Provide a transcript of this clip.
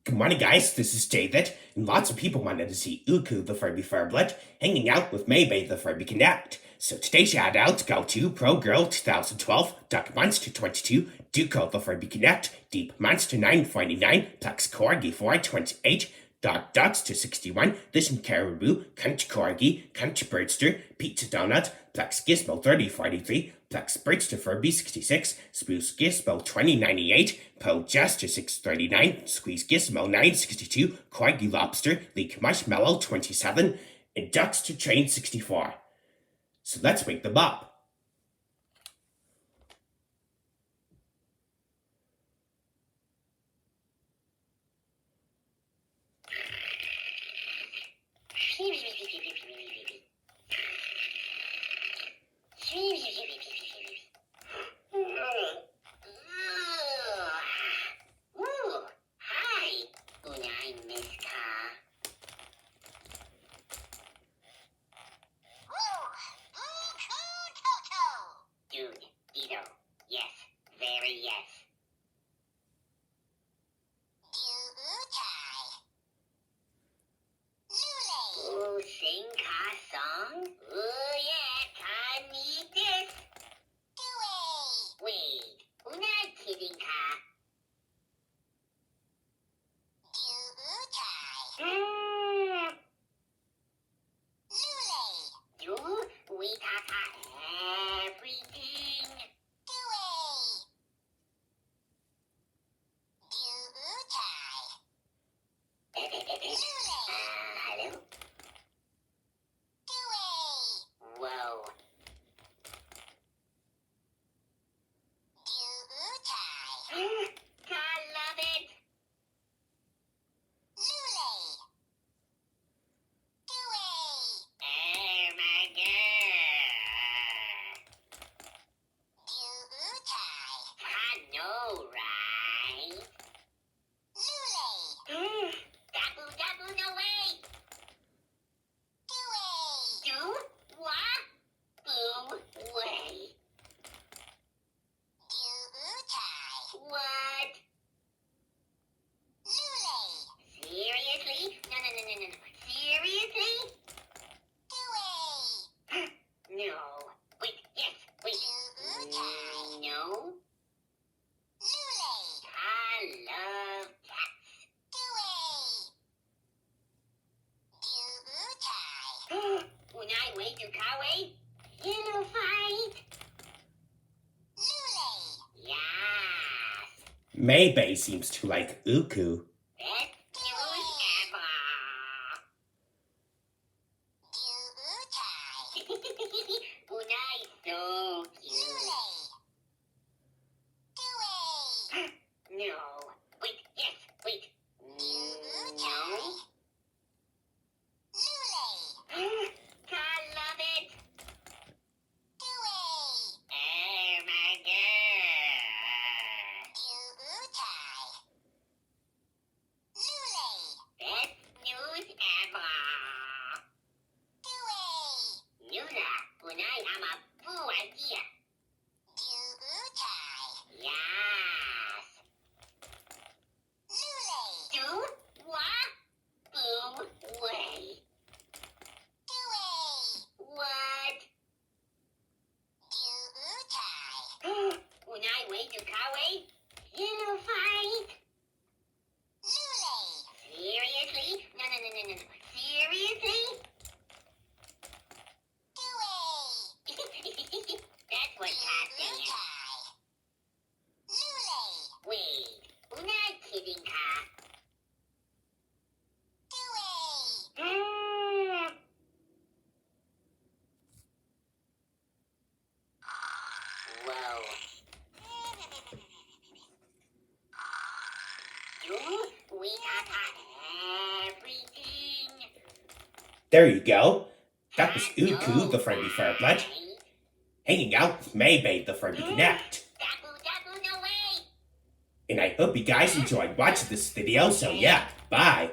Good morning, guys. This is David, and lots of people wanted to see Ooh-koo the Furby Furblet hanging out with May-bay the Furby Connect. So today's shoutouts go to Pro Girl 2012, Duck Monster 22, Ooh-koo the Furby Connect, Deep Monster 949, Plex Corgi 428, Dark Ducks 261, Listen Caribou, Cunt Corgi, Cunt Birdster, Pizza Donut, Plex Gizmo 3043, Plex Birdster Furby 66, Spruce Gizmo 2098, Po Jester 639, Squeeze Gizmo 962, Corgi Lobster, Leak Marshmallow 27, and Ducks to Train 64. So let's wake them up. Sing car song? Oh yeah, time need this. Do it. Wait, we're not kidding, car. Do we talk everything? Do it. Hello? Whoa. I love it. Oh my god. I know, right? Double, no way. Do what? Boo way. What? Seriously? No. Seriously? No. Wait, yes, wait. No. I love cats. Unai way to Kawaii. Hello, fight. Yes. May-bay seems to like Ooh-koo. Best news ever. Unai so cute. No. Wait, yes, wait. No. I love it. Oh my god. Best news ever. Nuna, Unai, I'm a boo idea. Yes. Do what? Boo way. What? Unai way to Kawaii? Hello, fight. Seriously? No. Seriously? That's what cats say. Wait, we're not kidding, cat. Whoa. Do we talk everything? There you go. That was Ooh-koo the Furby Furblet hanging out with May-bay the Furby Connect. Double, no way. And I hope you guys enjoyed watching this video, so yeah, bye.